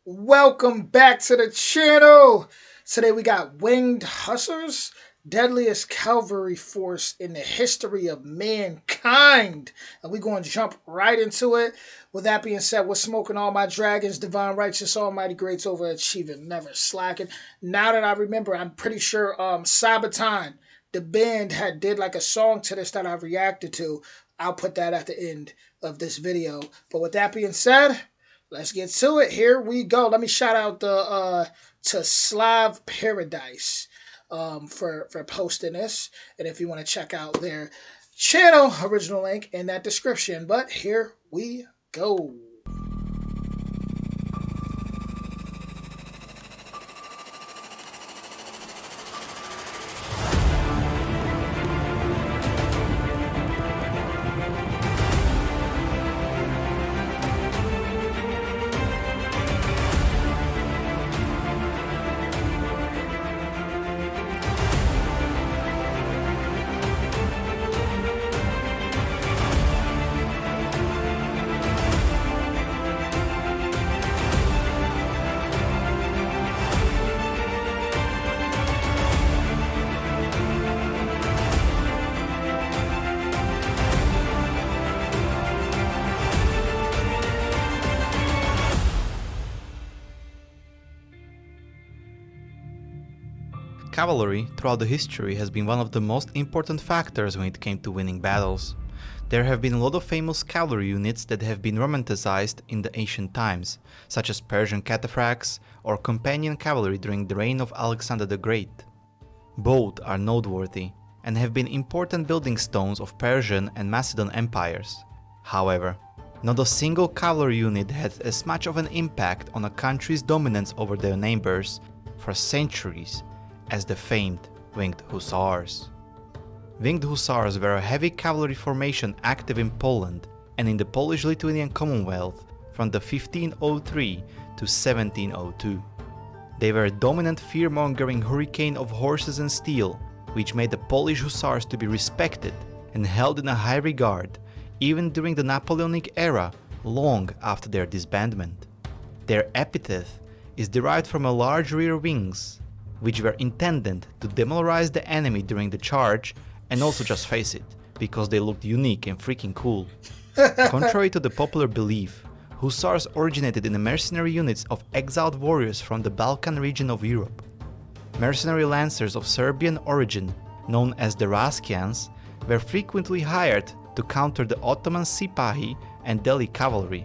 Welcome back to the channel. Today we got Winged Hussars, Deadliest Cavalry Force in the history of mankind. And we're going to jump right into it. With that being said, we're smoking all my dragons, divine, righteous, almighty, greats, overachieving, never slacking. Now that I remember, I'm pretty sure Sabaton, the band, had did like a song to this that I reacted to. I'll put that at the end of this video. But with that being said, let's get to it. Here we go. Let me shout out the to Slav Paradise for posting this. And if you want to check out their channel, original link in that description. But here we go. Cavalry throughout the history has been one of the most important factors when it came to winning battles. There have been a lot of famous cavalry units that have been romanticized in the ancient times, such as Persian cataphracts or companion cavalry during the reign of Alexander the Great. Both are noteworthy and have been important building stones of Persian and Macedon empires. However, not a single cavalry unit had as much of an impact on a country's dominance over their neighbors for centuries as the famed Winged Hussars. Winged Hussars were a heavy cavalry formation active in Poland and in the Polish-Lithuanian Commonwealth from the 1503 to 1702. They were a dominant fear-mongering hurricane of horses and steel, which made the Polish Hussars to be respected and held in a high regard even during the Napoleonic era, long after their disbandment. Their epithet is derived from a large rear wings, which were intended to demoralize the enemy during the charge and also just face it, because they looked unique and freaking cool. Contrary to the popular belief, Hussars originated in the mercenary units of exiled warriors from the Balkan region of Europe. Mercenary lancers of Serbian origin, known as the Raskians, were frequently hired to counter the Ottoman Sipahi and Delhi cavalry.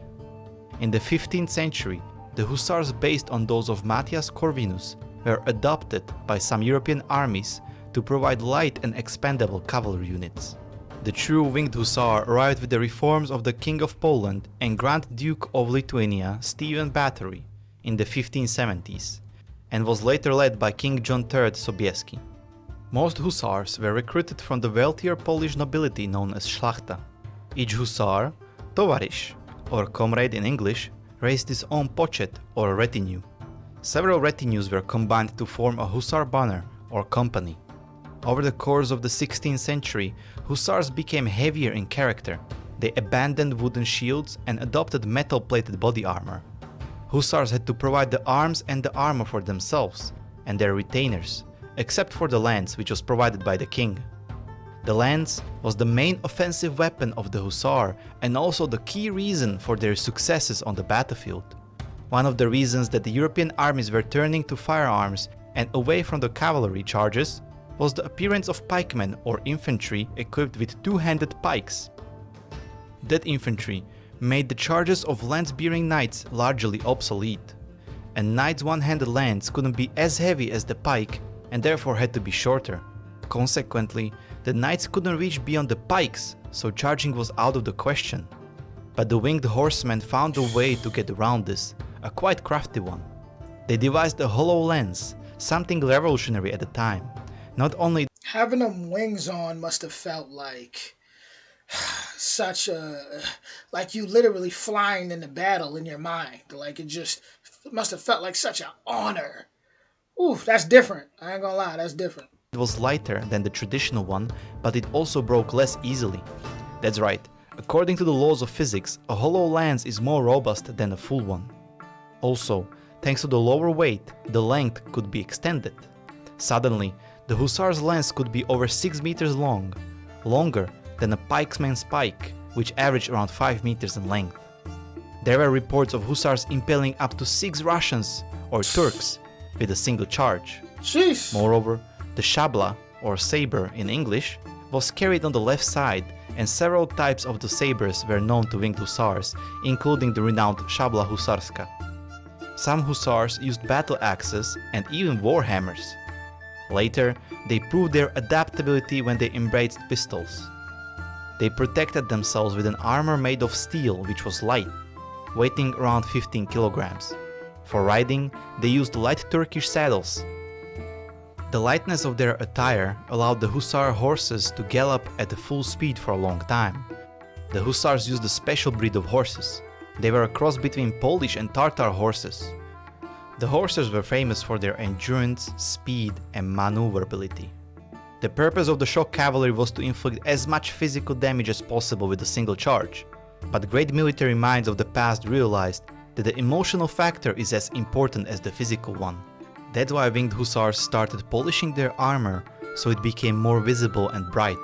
In the 15th century, the Hussars based on those of Matthias Corvinus were adopted by some European armies to provide light and expendable cavalry units. The true Winged Hussar arrived with the reforms of the King of Poland and Grand Duke of Lithuania Stephen Bathory in the 1570s, and was later led by King John III Sobieski. Most Hussars were recruited from the wealthier Polish nobility known as Szlachta. Each Hussar, tovarysh, or comrade in English, raised his own pochet or retinue. Several retinues were combined to form a Hussar banner or company. Over the course of the 16th century, Hussars became heavier in character. They abandoned wooden shields and adopted metal-plated body armor. Hussars had to provide the arms and the armor for themselves and their retainers, except for the lance, which was provided by the king. The lance was the main offensive weapon of the Hussar and also the key reason for their successes on the battlefield. One of the reasons that the European armies were turning to firearms and away from the cavalry charges was the appearance of pikemen or infantry equipped with two-handed pikes. That infantry made the charges of lance-bearing knights largely obsolete. A knight's one-handed lance couldn't be as heavy as the pike and therefore had to be shorter. Consequently, the knights couldn't reach beyond the pikes, so charging was out of the question. But the winged horsemen found a way to get around this, a quite crafty one. They devised a hollow lance, something revolutionary at the time. Not only Having them wings on must have felt like such a, like you literally flying in the battle in your mind. Like it just must have felt like such an honor. Ooh, that's different. I ain't gonna lie, that's different. it was lighter than the traditional one, but it also broke less easily. That's right, according to the laws of physics, a hollow lance is more robust than a full one. Also, Thanks to the lower weight, the length could be extended. Suddenly, the Hussars' lance could be over 6 meters long, longer than a pikeman's pike, which averaged around 5 meters in length. There were reports of Hussars impaling up to 6 Russians or Turks with a single charge. Jeez. Moreover, the shabla, or saber in English, was carried on the left side, and several types of the sabers were known to winged hussars, including the renowned shabla husarska. Some hussars used battle axes and even war hammers. Later, they proved their adaptability when they embraced pistols. They protected themselves with an armor made of steel which was light, weighing around 15 kilograms. For riding, they used light Turkish saddles. The lightness of their attire allowed the hussar horses to gallop at full speed for a long time. The hussars used a special breed of horses. They were a cross between Polish and Tartar horses. The horses were famous for their endurance, speed, and maneuverability. The purpose of the shock cavalry was to inflict as much physical damage as possible with a single charge. But great military minds of the past realized that the emotional factor is as important as the physical one. That's why winged hussars started polishing their armor so it became more visible and bright.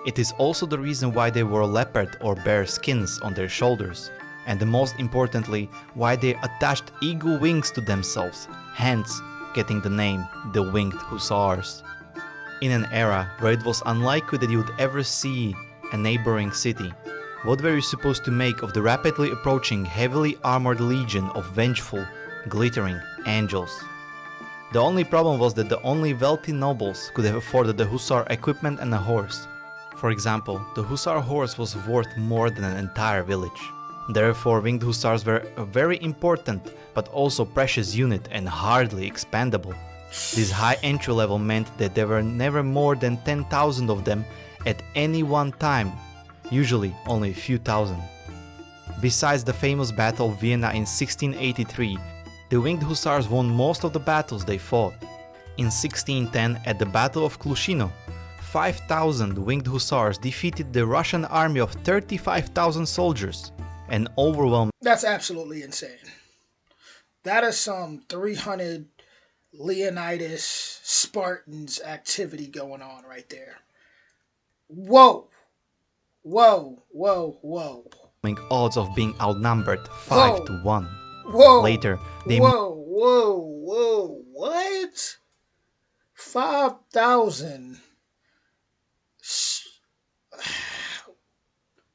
It is also the reason why they wore leopard or bear skins on their shoulders, and most importantly, why they attached eagle wings to themselves, hence getting the name the winged hussars. In an era where it was unlikely that you would ever see a neighboring city, what were you supposed to make of the rapidly approaching heavily armored legion of vengeful, glittering angels? The only problem was that the only wealthy nobles could have afforded the hussar equipment and a horse. For example, the hussar horse was worth more than an entire village. Therefore, winged hussars were a very important but also precious unit and hardly expandable. This high entry level meant that there were never more than 10,000 of them at any one time, usually only a few thousand. Besides the famous Battle of Vienna in 1683, the winged hussars won most of the battles they fought. In 1610, at the Battle of Klushino, 5,000 winged hussars defeated the Russian army of 35,000 soldiers, and overwhelming. That's absolutely insane. That is some 300 Leonidas Spartans activity going on right there. Whoa. Whoa, whoa, whoa. Odds of being outnumbered 5 to 1. Whoa. Later, they what? 5,000.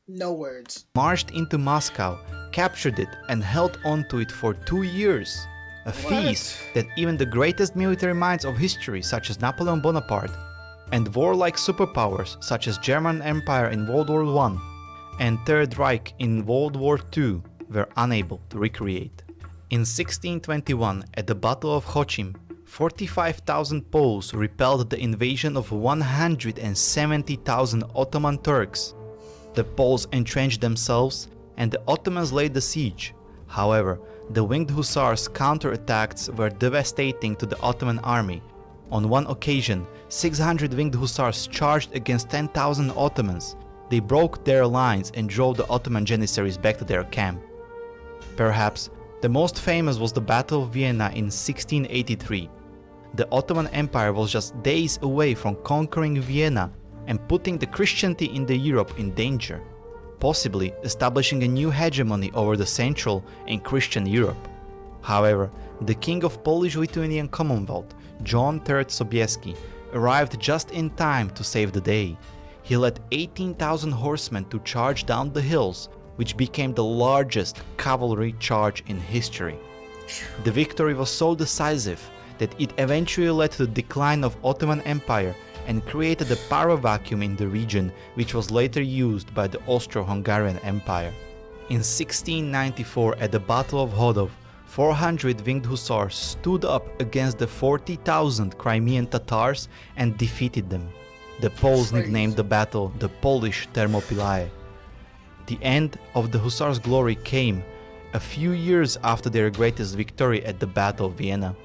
No words. Marched into Moscow, captured it, and held on to it for 2 years. A feast that even the greatest military minds of history, such as Napoleon Bonaparte, and warlike superpowers such as German Empire in World War I and Third Reich in World War II, were unable to recreate. In 1621, at the Battle of Chochim, 45,000 Poles repelled the invasion of 170,000 Ottoman Turks. The Poles entrenched themselves and the Ottomans laid the siege. However, the winged hussars' counterattacks were devastating to the Ottoman army. On one occasion, 600 winged hussars charged against 10,000 Ottomans. They broke their lines and drove the Ottoman janissaries back to their camp. Perhaps the most famous was the Battle of Vienna in 1683. The Ottoman Empire was just days away from conquering Vienna and putting the Christianity in the Europe in danger, possibly establishing a new hegemony over the Central and Christian Europe. However, the king of Polish-Lithuanian Commonwealth, John III Sobieski, arrived just in time to save the day. He led 18,000 horsemen to charge down the hills, which became the largest cavalry charge in history. The victory was so decisive that it eventually led to the decline of Ottoman Empire and created a power vacuum in the region, which was later used by the Austro-Hungarian Empire. In 1694, at the Battle of Hodov, 400 winged hussars stood up against the 40,000 Crimean Tatars and defeated them. The Poles nicknamed the battle the Polish Thermopylae. The end of the hussars' glory came a few years after their greatest victory at the Battle of Vienna.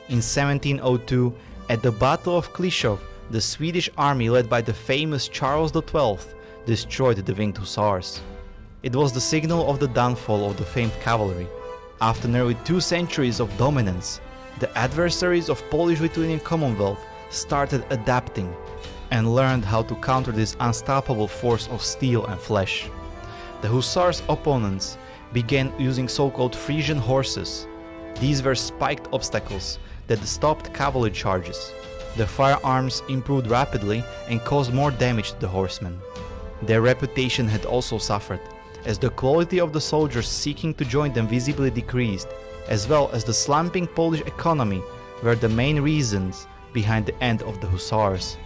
In 1702, at the Battle of Klishov, the Swedish army led by the famous Charles XII destroyed the winged hussars. It was the signal of the downfall of the famed cavalry. After nearly 2 centuries of dominance, the adversaries of Polish-Lithuanian Commonwealth started adapting and learned how to counter this unstoppable force of steel and flesh. The Hussars' opponents began using so-called Frisian horses. These were spiked obstacles that stopped cavalry charges. The firearms improved rapidly and caused more damage to the horsemen. Their reputation had also suffered, as the quality of the soldiers seeking to join them visibly decreased, as well as the slumping Polish economy were the main reasons behind the end of the Hussars.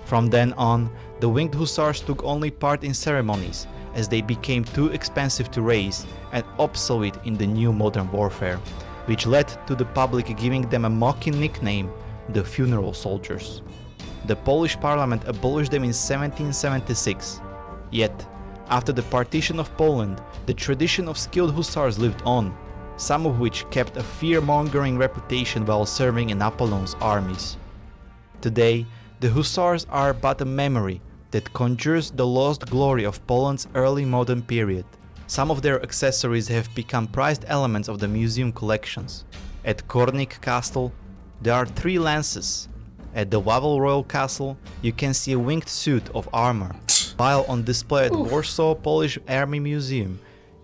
From then on, the winged Hussars took only part in ceremonies, as they became too expensive to raise and obsolete in the new modern warfare, which led to the public giving them a mocking nickname, the funeral soldiers. The Polish parliament abolished them in 1776. Yet, after the partition of Poland, the tradition of skilled hussars lived on, some of which kept a fear-mongering reputation while serving in Napoleon's armies. Today, the hussars are but a memory that conjures the lost glory of Poland's early modern period. Some of their accessories have become prized elements of the museum collections. At Kornik Castle, there are 3 lances. At the Wawel Royal Castle, you can see a winged suit of armor, while on display at Warsaw Polish Army Museum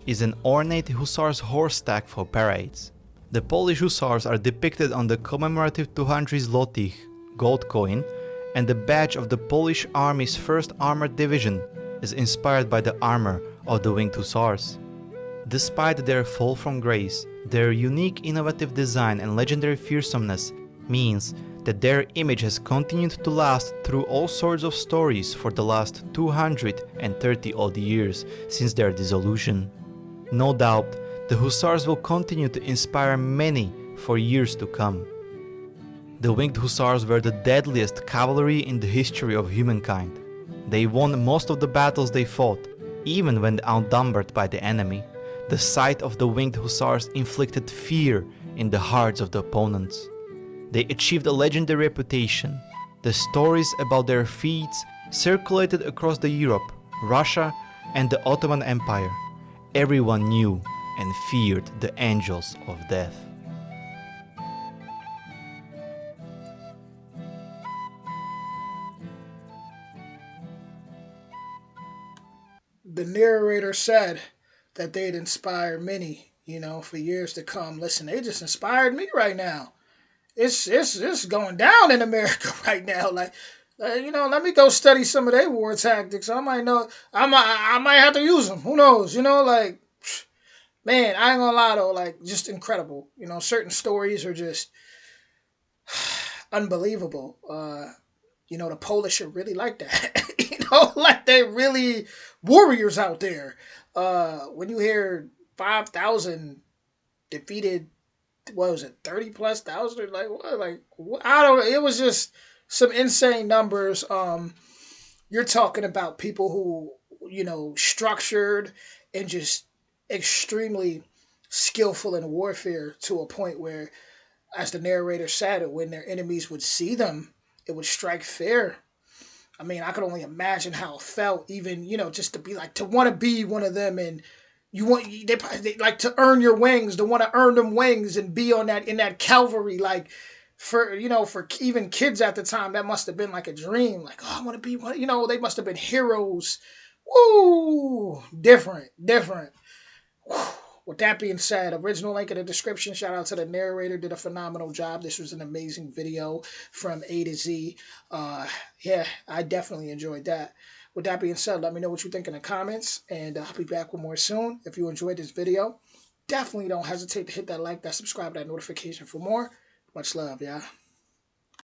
is an ornate hussar's horse stack for parades. The Polish hussars are depicted on the commemorative 200 złotych gold coin, and the badge of the Polish Army's 1st Armored Division is inspired by the armor of the winged hussars. Despite their fall from grace, their unique innovative design and legendary fearsomeness means that their image has continued to last through all sorts of stories for the last 230 odd years since their dissolution. No doubt, the Hussars will continue to inspire many for years to come. The winged Hussars were the deadliest cavalry in the history of humankind. They won most of the battles they fought, even when outnumbered by the enemy. The sight of the winged Hussars inflicted fear in the hearts of the opponents. They achieved a legendary reputation. The stories about their feats circulated across Europe, Russia, and the Ottoman Empire. Everyone knew and feared the angels of death. The narrator said that they'd inspire many, for years to come. Listen, they just inspired me right now. It's going down in America right now. Let me go study some of their war tactics. I might know. I might have to use them. Who knows? Man, I ain't gonna lie though. Just incredible. Certain stories are just unbelievable. The Polish are really like that. They really warriors out there. When you hear 5,000 defeated, what was it, 30 plus thousand? What? I don't know. It was just some insane numbers. You're talking about people who, structured and just extremely skillful in warfare to a point where, as the narrator said, when their enemies would see them, it would strike fear. I mean, I could only imagine how it felt, even, just to want to be one of them, and they like to earn your wings, to want to earn them wings and be in that cavalry, for even kids at the time, that must have been like a dream. I want to be one, they must have been heroes. Woo! Different. Whew. With that being said, original link in the description. Shout out to the narrator, did a phenomenal job. This was an amazing video from A to Z. Yeah, I definitely enjoyed that. With that being said, let me know what you think in the comments, and I'll be back with more soon. If you enjoyed this video, definitely don't hesitate to hit that like, that subscribe, that notification for more. Much love, y'all.